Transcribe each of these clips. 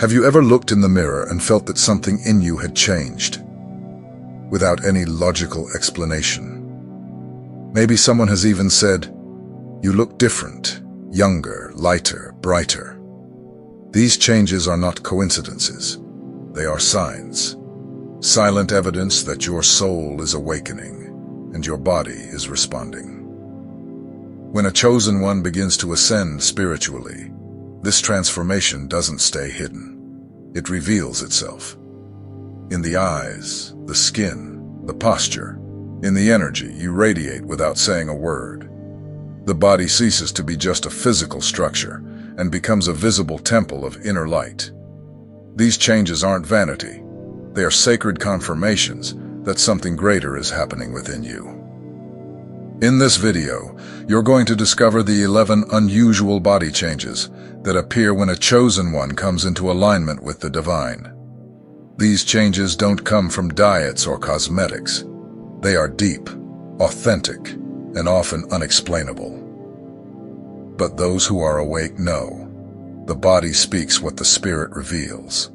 Have you ever looked in the mirror and felt that something in you had changed, without any logical explanation? Maybe someone has even said, "You look different, younger, lighter, brighter." These changes are not coincidences. They are signs. Silent evidence that your soul is awakening and your body is responding. When a chosen one begins to ascend spiritually, this transformation doesn't stay hidden. It reveals itself. In the eyes, the skin, the posture, in the energy you radiate without saying a word. The body ceases to be just a physical structure and becomes a visible temple of inner light. These changes aren't vanity. They are sacred confirmations that something greater is happening within you. In this video, you're going to discover the 11 unusual body changes that appear when a chosen one comes into alignment with the divine. These changes don't come from diets or cosmetics. They are deep, authentic, and often unexplainable. But those who are awake know. The body speaks what the spirit reveals.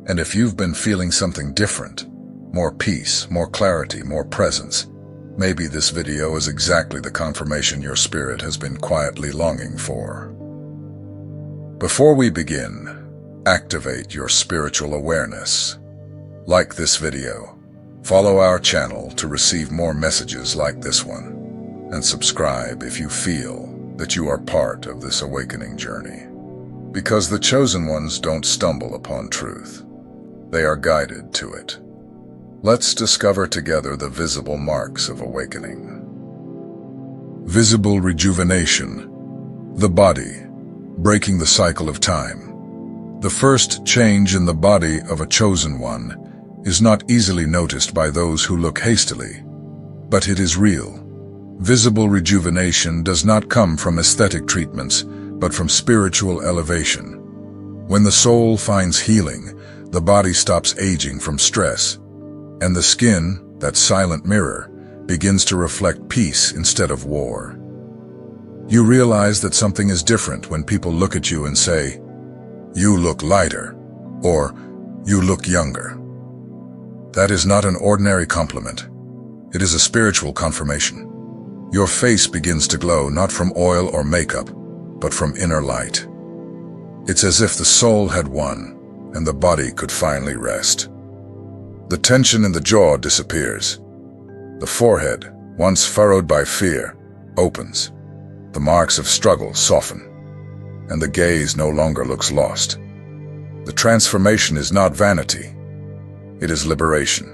And if you've been feeling something different, more peace, more clarity, more presence, maybe this video is exactly the confirmation your spirit has been quietly longing for. Before we begin, activate your spiritual awareness. Like this video, follow our channel to receive more messages like this one, and subscribe if you feel that you are part of this awakening journey. Because the chosen ones don't stumble upon truth. They are guided to it. Let's discover together the visible marks of awakening. Visible rejuvenation. The body, breaking the cycle of time. The first change in the body of a chosen one is not easily noticed by those who look hastily, but it is real. Visible rejuvenation does not come from aesthetic treatments, but from spiritual elevation. When the soul finds healing, the body stops aging from stress, and the skin, that silent mirror, begins to reflect peace instead of war. You realize that something is different when people look at you and say, "You look lighter," or "You look younger." That is not an ordinary compliment. It is a spiritual confirmation. Your face begins to glow not from oil or makeup, but from inner light. It's as if the soul had won, and the body could finally rest. The tension in the jaw disappears. The forehead, once furrowed by fear, opens. The marks of struggle soften, and the gaze no longer looks lost. The transformation is not vanity. It is liberation.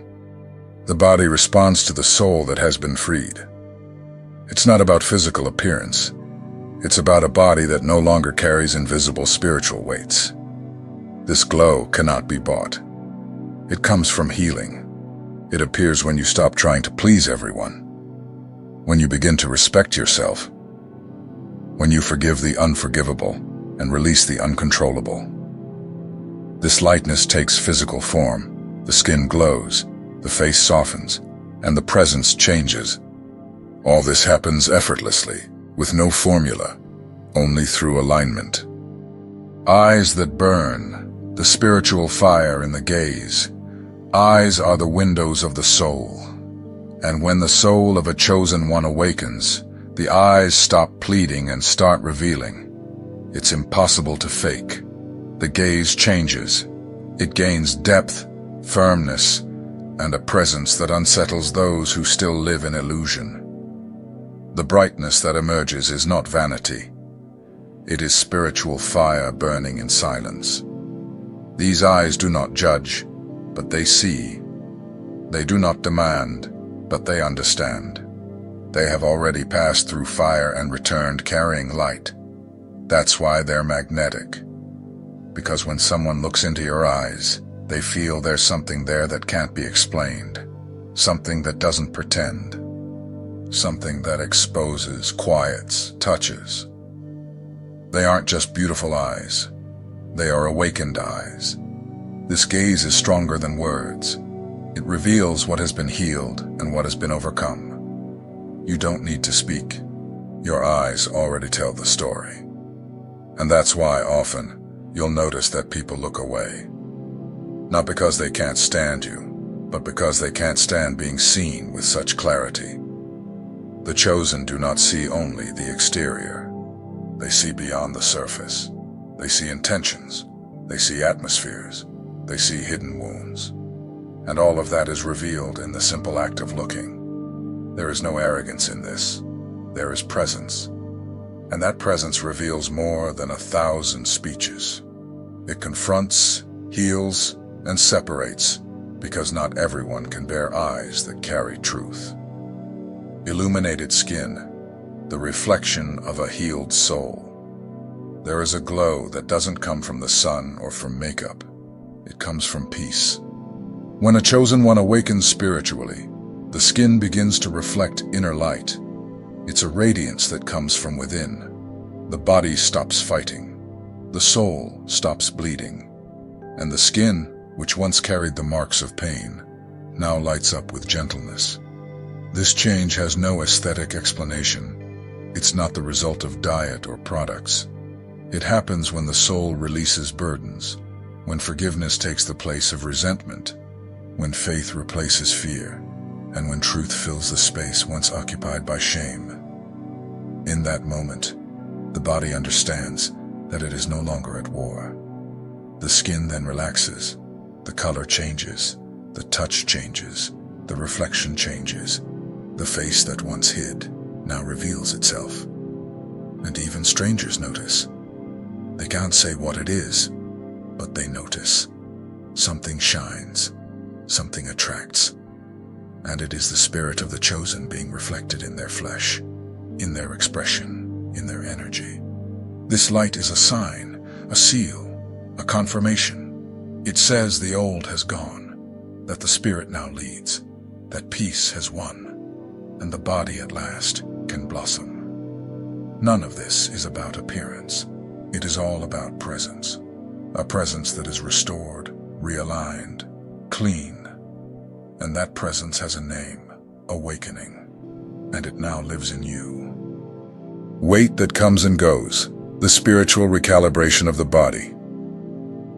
The body responds to the soul that has been freed. It's not about physical appearance. It's about a body that no longer carries invisible spiritual weights. This glow cannot be bought. It comes from healing. It appears when you stop trying to please everyone, when you begin to respect yourself, when you forgive the unforgivable and release the uncontrollable. This lightness takes physical form. The skin glows, the face softens, and the presence changes. All this happens effortlessly, with no formula, only through alignment. Eyes that burn, the spiritual fire in the gaze. Eyes are the windows of the soul. And when the soul of a chosen one awakens, the eyes stop pleading and start revealing. It's impossible to fake. The gaze changes. It gains depth, firmness, and a presence that unsettles those who still live in illusion. The brightness that emerges is not vanity. It is spiritual fire burning in silence. These eyes do not judge, but they see. They do not demand, but they understand. They have already passed through fire and returned carrying light. That's why they're magnetic. Because when someone looks into your eyes, they feel there's something there that can't be explained. Something that doesn't pretend. Something that exposes, quiets, touches. They aren't just beautiful eyes. They are awakened eyes. This gaze is stronger than words. It reveals what has been healed and what has been overcome. You don't need to speak. Your eyes already tell the story. And that's why often, you'll notice that people look away. Not because they can't stand you, but because they can't stand being seen with such clarity. The chosen do not see only the exterior. They see beyond the surface. They see intentions. They see atmospheres. They see hidden wounds. And all of that is revealed in the simple act of looking. There is no arrogance in this. There is presence. And that presence reveals more than 1,000 speeches. It confronts, heals, and separates, because not everyone can bear eyes that carry truth. Illuminated skin, the reflection of a healed soul. There is a glow that doesn't come from the sun or from makeup. It comes from peace. When a chosen one awakens spiritually, the skin begins to reflect inner light. It's a radiance that comes from within. The body stops fighting. The soul stops bleeding. And the skin, which once carried the marks of pain, now lights up with gentleness. This change has no aesthetic explanation. It's not the result of diet or products. It happens when the soul releases burdens, when forgiveness takes the place of resentment, when faith replaces fear, and when truth fills the space once occupied by shame. In that moment, the body understands that it is no longer at war. The skin then relaxes, the color changes, the touch changes, the reflection changes. The face that once hid now reveals itself. And even strangers notice. They can't say what it is, but they notice. Something shines, something attracts, and it is the spirit of the chosen being reflected in their flesh, in their expression, in their energy. This light is a sign, a seal, a confirmation. It says the old has gone, that the spirit now leads, that peace has won, and the body at last can blossom. None of this is about appearance. It is all about presence. A presence that is restored, realigned, clean. And that presence has a name, awakening. And it now lives in you. Weight that comes and goes, the spiritual recalibration of the body.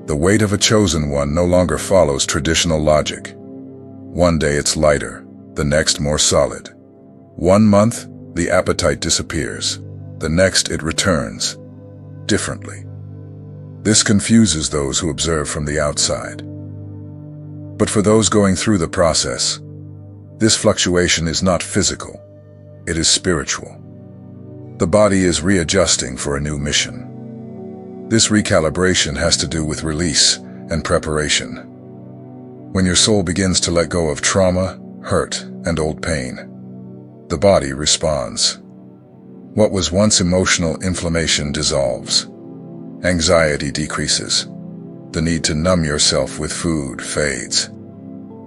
The weight of a chosen one no longer follows traditional logic. One day it's lighter, the next more solid. 1 month, the appetite disappears. The next it returns, differently. This confuses those who observe from the outside. But for those going through the process, this fluctuation is not physical, it is spiritual. The body is readjusting for a new mission. This recalibration has to do with release and preparation. When your soul begins to let go of trauma, hurt, and old pain, the body responds. What was once emotional inflammation dissolves. Anxiety decreases. The need to numb yourself with food fades.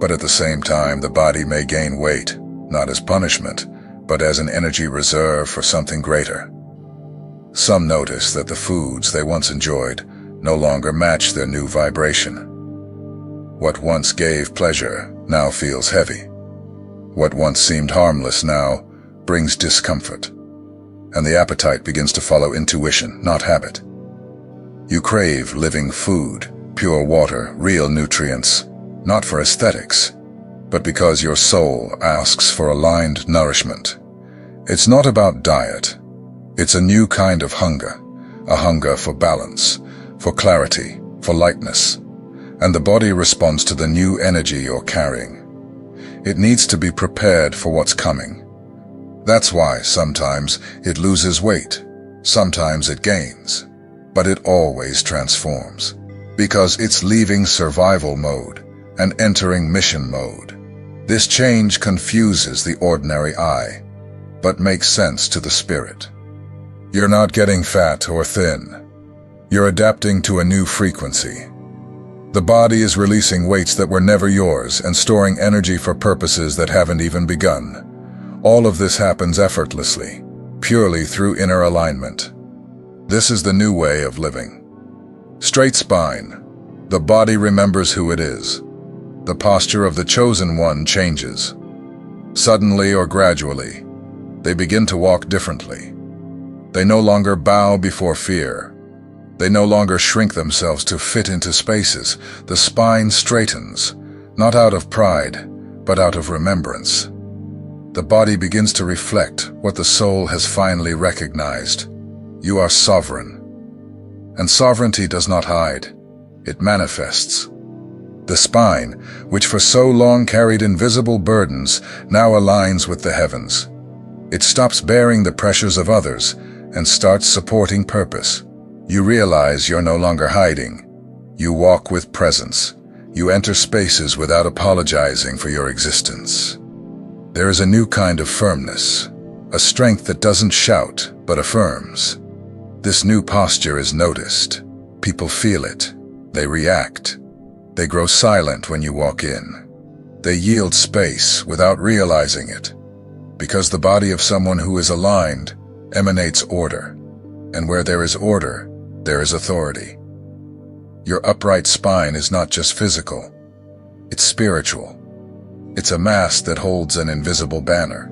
But at the same time, the body may gain weight, not as punishment, but as an energy reserve for something greater. Some notice that the foods they once enjoyed no longer match their new vibration. What once gave pleasure now feels heavy. What once seemed harmless now brings discomfort. And the appetite begins to follow intuition, not habit. You crave living food, pure water, real nutrients, not for aesthetics, but because your soul asks for aligned nourishment. It's not about diet. It's a new kind of hunger, a hunger for balance, for clarity, for lightness. And the body responds to the new energy you're carrying. It needs to be prepared for what's coming. That's why sometimes it loses weight, sometimes it gains, but it always transforms, because it's leaving survival mode and entering mission mode. This change confuses the ordinary eye, but makes sense to the spirit. You're not getting fat or thin. You're adapting to a new frequency. The body is releasing weights that were never yours and storing energy for purposes that haven't even begun. All of this happens effortlessly, purely through inner alignment. This is the new way of living. Straight spine. The body remembers who it is. The posture of the chosen one changes. Suddenly or gradually, they begin to walk differently. They no longer bow before fear. They no longer shrink themselves to fit into spaces. The spine straightens, not out of pride, but out of remembrance. The body begins to reflect what the soul has finally recognized. You are sovereign. And sovereignty does not hide. It manifests. The spine, which for so long carried invisible burdens, now aligns with the heavens. It stops bearing the pressures of others and starts supporting purpose. You realize you're no longer hiding. You walk with presence. You enter spaces without apologizing for your existence. There is a new kind of firmness, a strength that doesn't shout but affirms. This new posture is noticed. People feel it. They react. They grow silent when you walk in. They yield space without realizing it, because the body of someone who is aligned emanates order, and where there is order, there is authority. Your upright spine is not just physical, it's spiritual. It's a mast that holds an invisible banner.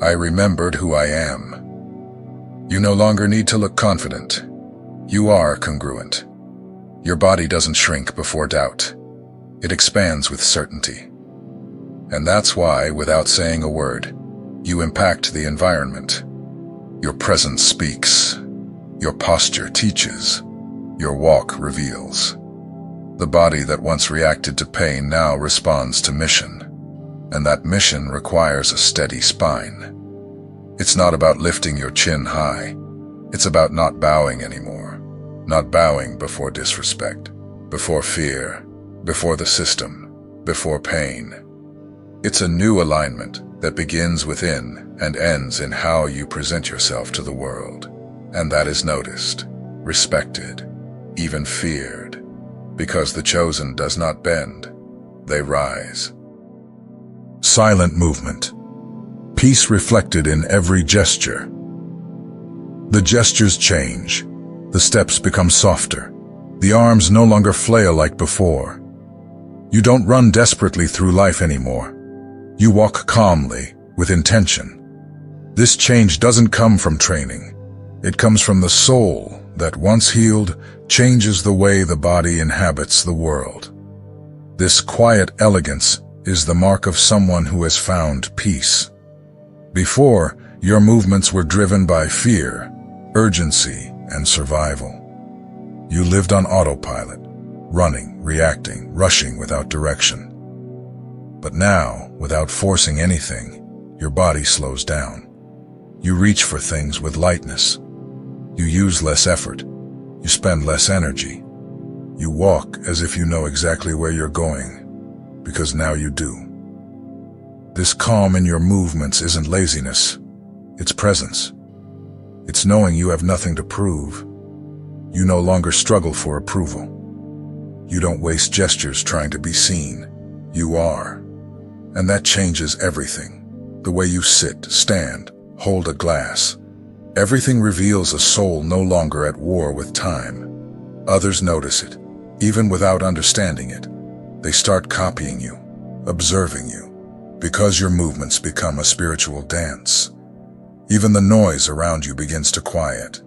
I remembered who I am. You no longer need to look confident. You are congruent. Your body doesn't shrink before doubt. It expands with certainty. And that's why, without saying a word, you impact the environment. Your presence speaks. Your posture teaches. Your walk reveals. The body that once reacted to pain now responds to mission. And that mission requires a steady spine. It's not about lifting your chin high. It's about not bowing anymore. Not bowing before disrespect, before fear, before the system, before pain. It's a new alignment that begins within and ends in how you present yourself to the world. And that is noticed, respected, even feared, because the chosen does not bend, they rise. Silent movement. Peace reflected in every gesture. The gestures change. The steps become softer. The arms no longer flail like before. You don't run desperately through life anymore. You walk calmly, with intention. This change doesn't come from training. It comes from the soul that, once healed, changes the way the body inhabits the world. This quiet elegance is the mark of someone who has found peace. Before, your movements were driven by fear, urgency, and survival. You lived on autopilot, running, reacting, rushing without direction. But now, without forcing anything, your body slows down. You reach for things with lightness. You use less effort. You spend less energy. You walk as if you know exactly where you're going, because now you do. This calm in your movements isn't laziness, it's presence. It's knowing you have nothing to prove. You no longer struggle for approval. You don't waste gestures trying to be seen. You are. And that changes everything. The way you sit, stand, hold a glass. Everything reveals a soul no longer at war with time. Others notice it, even without understanding it. They start copying you, observing you, because your movements become a spiritual dance. Even the noise around you begins to quiet.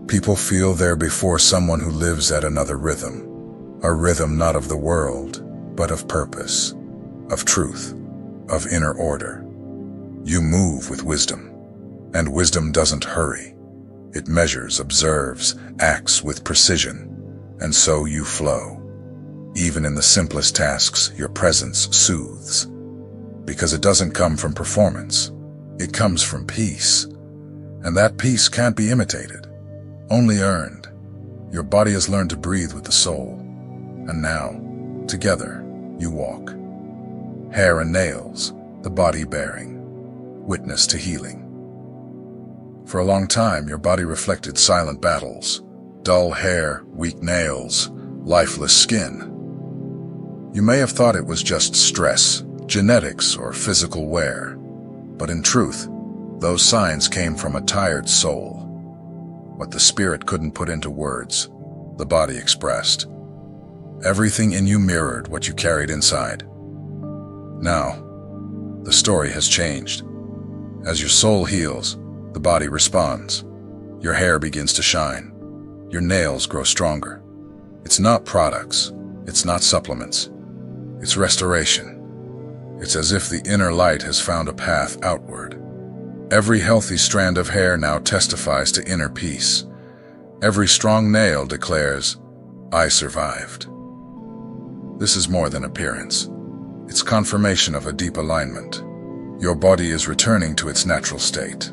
People feel they're before someone who lives at another rhythm. A rhythm not of the world, but of purpose, of truth, of inner order. You move with wisdom, and wisdom doesn't hurry. It measures, observes, acts with precision, and so you flow. Even in the simplest tasks, your presence soothes, because it doesn't come from performance. It comes from peace, and that peace can't be imitated, only earned. Your body has learned to breathe with the soul, and now, together, you walk. Hair and nails, the body bearing, witness to healing. For a long time, your body reflected silent battles, dull hair, weak nails, lifeless skin. You may have thought it was just stress, genetics, or physical wear. But in truth, those signs came from a tired soul. What the spirit couldn't put into words, the body expressed. Everything in you mirrored what you carried inside. Now, the story has changed. As your soul heals, the body responds. Your hair begins to shine. Your nails grow stronger. It's not products. It's not supplements. It's restoration. It's as if the inner light has found a path outward. Every healthy strand of hair now testifies to inner peace. Every strong nail declares, "I survived." This is more than appearance. It's confirmation of a deep alignment. Your body is returning to its natural state,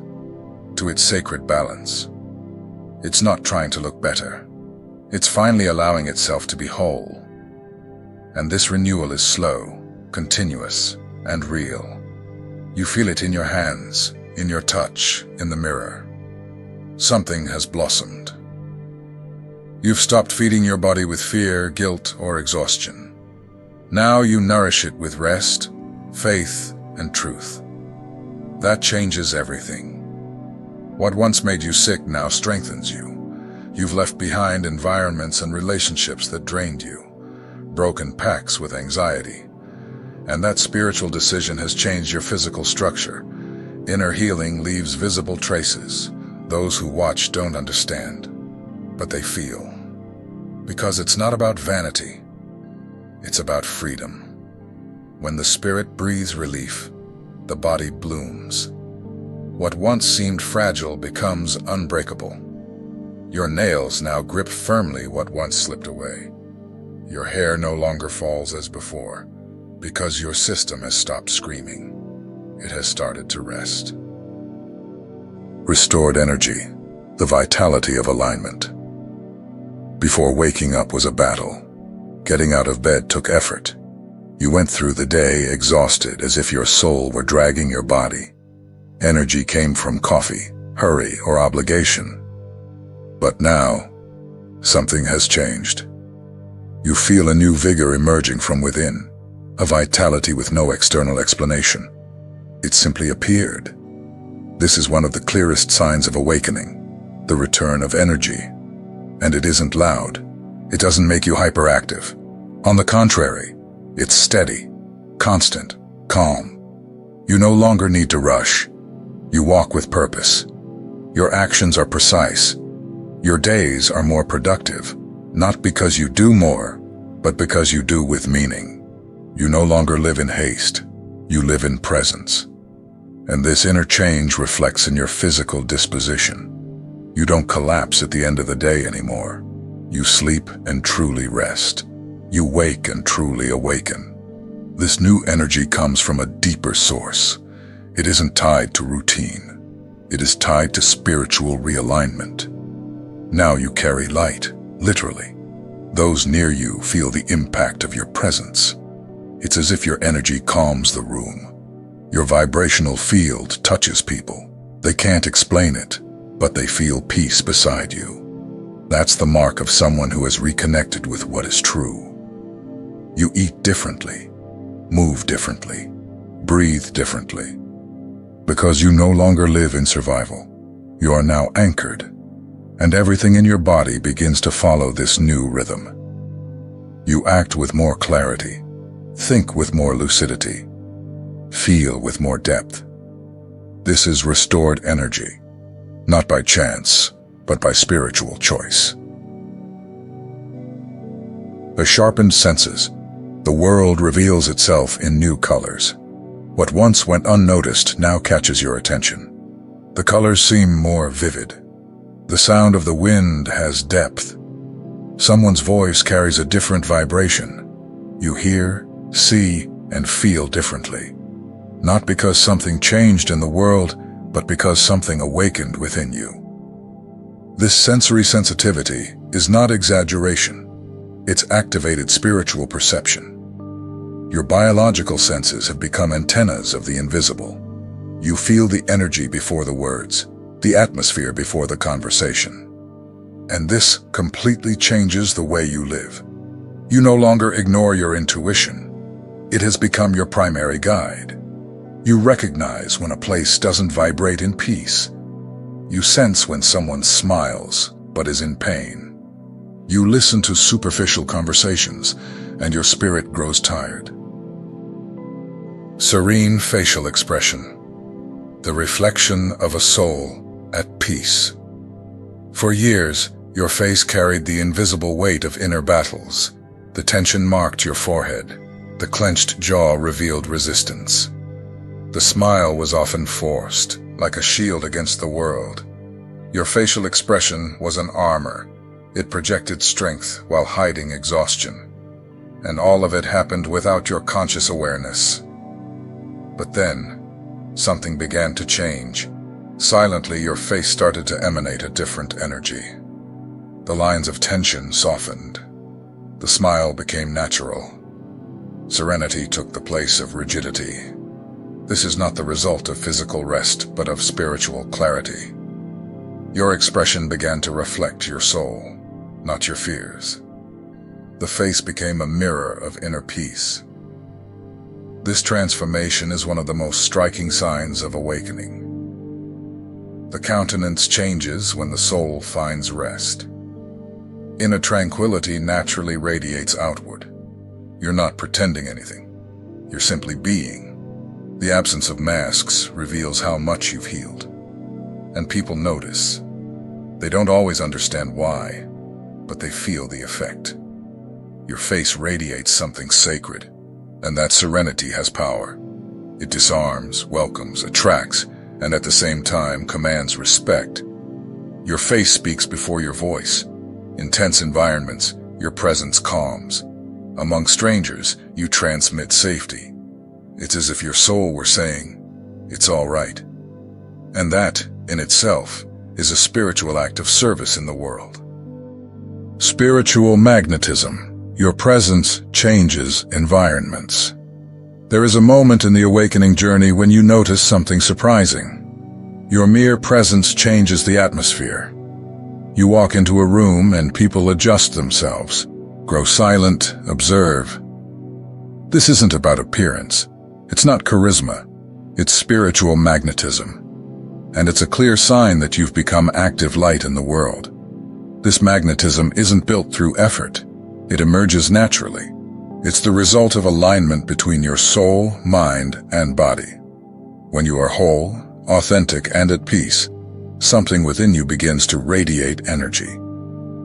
to its sacred balance. It's not trying to look better. It's finally allowing itself to be whole. And this renewal is slow, continuous, and real. You feel it in your hands, in your touch, in the mirror. Something has blossomed. You've stopped feeding your body with fear, guilt, or exhaustion. Now you nourish it with rest, faith, and truth. That changes everything. What once made you sick now strengthens you. You've left behind environments and relationships that drained you, broken pacts with anxiety. And that spiritual decision has changed your physical structure. Inner healing leaves visible traces. Those who watch don't understand, but they feel. Because it's not about vanity. It's about freedom. When the spirit breathes relief, the body blooms. What once seemed fragile becomes unbreakable. Your nails now grip firmly what once slipped away. Your hair no longer falls as before, because your system has stopped screaming. It has started to rest. Restored energy, the vitality of alignment. Before waking up was a battle. Getting out of bed took effort. You went through the day exhausted as if your soul were dragging your body. Energy came from coffee, hurry, or obligation. But now, something has changed. You feel a new vigor emerging from within, a vitality with no external explanation. It simply appeared. This is one of the clearest signs of awakening, the return of energy. And it isn't loud. It doesn't make you hyperactive. On the contrary, it's steady, constant, calm. You no longer need to rush. You walk with purpose. Your actions are precise. Your days are more productive, not because you do more, but because you do with meaning. You no longer live in haste. You live in presence. And this inner change reflects in your physical disposition. You don't collapse at the end of the day anymore. You sleep and truly rest. You wake and truly awaken. This new energy comes from a deeper source. It isn't tied to routine. It is tied to spiritual realignment. Now you carry light, literally. Those near you feel the impact of your presence. It's as if your energy calms the room. Your vibrational field touches people. They can't explain it, but they feel peace beside you. That's the mark of someone who has reconnected with what is true. You eat differently, move differently, breathe differently. Because you no longer live in survival. You are now anchored, and everything in your body begins to follow this new rhythm. You act with more clarity, think with more lucidity, feel with more depth. This is restored energy, not by chance, but by spiritual choice. The sharpened senses. The world reveals itself in new colors. What once went unnoticed now catches your attention. The colors seem more vivid. The sound of the wind has depth. Someone's voice carries a different vibration. You hear, see, and feel differently. Not because something changed in the world, but because something awakened within you. This sensory sensitivity is not exaggeration. It's activated spiritual perception. Your biological senses have become antennas of the invisible. You feel the energy before the words, the atmosphere before the conversation. And this completely changes the way you live. You no longer ignore your intuition. It has become your primary guide. You recognize when a place doesn't vibrate in peace. You sense when someone smiles but is in pain. You listen to superficial conversations, and your spirit grows tired. Serene facial expression, the reflection of a soul at peace. For years, Your face carried the invisible weight of inner battles. The tension marked your forehead. The clenched jaw revealed resistance. The smile was often forced, like a shield against the world. Your facial expression was an armor. It projected strength while hiding exhaustion. And all of it happened without your conscious awareness. But then, something began to change. Silently, your face started to emanate a different energy. The lines of tension softened. The smile became natural. Serenity took the place of rigidity. This is not the result of physical rest, but of spiritual clarity. Your expression began to reflect your soul, not your fears. The face became a mirror of inner peace. This transformation is one of the most striking signs of awakening. The countenance changes when the soul finds rest. Inner tranquility naturally radiates outward. You're not pretending anything. You're simply being. The absence of masks reveals how much you've healed. And people notice. They don't always understand why, but they feel the effect. Your face radiates something sacred, and that serenity has power. It disarms, welcomes, attracts, and at the same time commands respect. Your face speaks before your voice. In tense environments, your presence calms. Among strangers, you transmit safety. It's as if your soul were saying, "It's all right." And that, in itself, is a spiritual act of service in the world. Spiritual magnetism. Your presence changes environments. There is a moment in the awakening journey when you notice something surprising. Your mere presence changes the atmosphere. You walk into a room and people adjust themselves, grow silent, observe. This isn't about appearance. It's not charisma. It's spiritual magnetism. And it's a clear sign that you've become active light in the world. This magnetism isn't built through effort. It emerges naturally. It's the result of alignment between your soul, mind, and body. When you are whole, authentic, and at peace, something within you begins to radiate energy.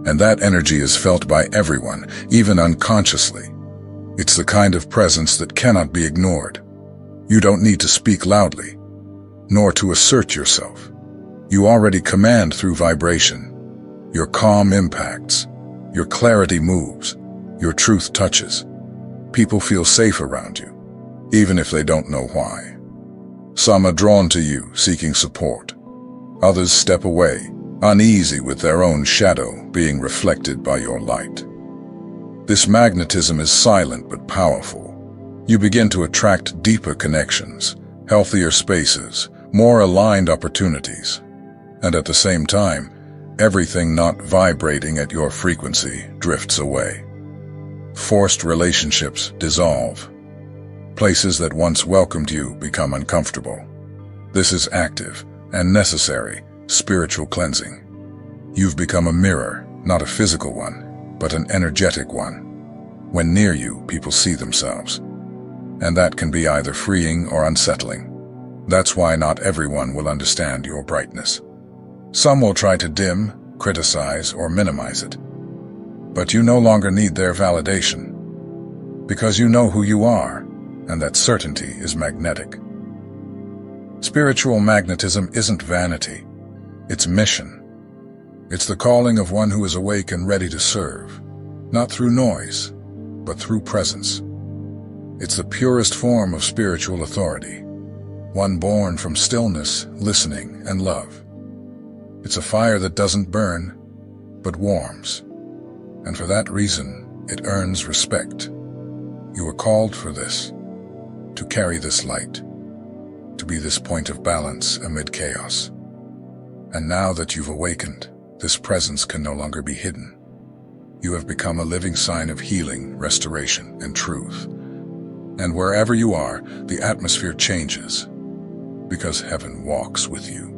And that energy is felt by everyone, even unconsciously. It's the kind of presence that cannot be ignored. You don't need to speak loudly, nor to assert yourself. You already command through vibration. Your calm impacts. Your clarity moves. Your truth touches. People feel safe around you, even if they don't know why. Some are drawn to you, seeking support. Others step away, uneasy with their own shadow being reflected by your light. This magnetism is silent but powerful. You begin to attract deeper connections, healthier spaces, more aligned opportunities. And at the same time, everything not vibrating at your frequency drifts away. Forced relationships dissolve. Places that once welcomed you become uncomfortable. This is active and necessary spiritual cleansing. You've become a mirror, not a physical one, but an energetic one. When near you, people see themselves. And that can be either freeing or unsettling. That's why not everyone will understand your brightness. Some will try to dim, criticize, or minimize it. But you no longer need their validation, because you know who you are, and that certainty is magnetic. Spiritual magnetism isn't vanity, it's mission. It's the calling of one who is awake and ready to serve, not through noise, but through presence. It's the purest form of spiritual authority, one born from stillness, listening, and love. It's a fire that doesn't burn, but warms. And for that reason, it earns respect. You were called for this, to carry this light, to be this point of balance amid chaos. And now that you've awakened, this presence can no longer be hidden. You have become a living sign of healing, restoration, and truth. And wherever you are, the atmosphere changes, because heaven walks with you.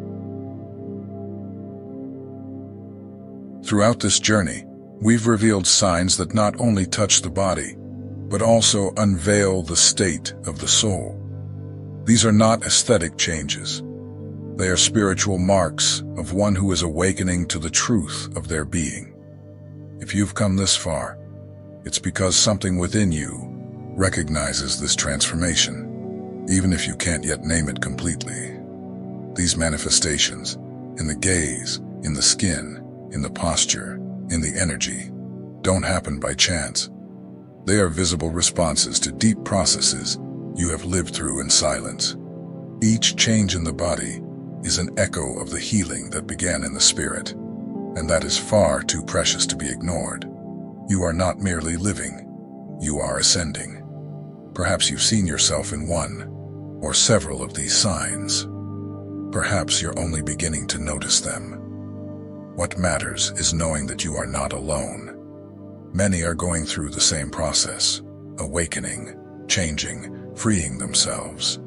Throughout this journey, we've revealed signs that not only touch the body, but also unveil the state of the soul. These are not aesthetic changes. They are spiritual marks of one who is awakening to the truth of their being. If you've come this far, it's because something within you recognizes this transformation, even if you can't yet name it completely. These manifestations, in the gaze, in the skin, in the posture, in the energy, don't happen by chance. They are visible responses to deep processes you have lived through in silence. Each change in the body is an echo of the healing that began in the spirit, and that is far too precious to be ignored. You are not merely living, you are ascending. Perhaps you've seen yourself in one or several of these signs. Perhaps you're only beginning to notice them. What matters is knowing that you are not alone. Many are going through the same process, awakening, changing, freeing themselves.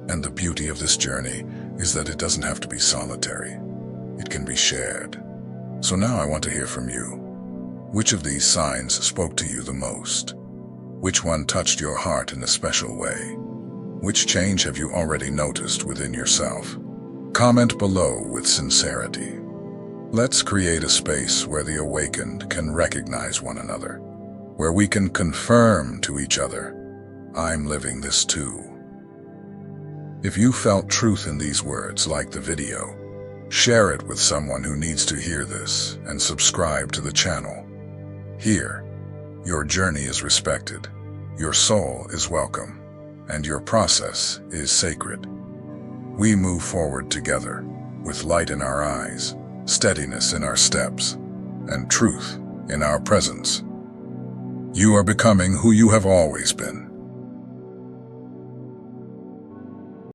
And the beauty of this journey is that it doesn't have to be solitary. It can be shared. So now I want to hear from you. Which of these signs spoke to you the most? Which one touched your heart in a special way? Which change have you already noticed within yourself? Comment below with sincerity. Let's create a space where the awakened can recognize one another, where we can confirm to each other, I'm living this too. If you felt truth in these words, like the video, share it with someone who needs to hear this, and subscribe to the channel. Here, your journey is respected, your soul is welcome, and your process is sacred. We move forward together, with light in our eyes, steadiness in our steps, and truth in our presence. You are becoming who you have always been.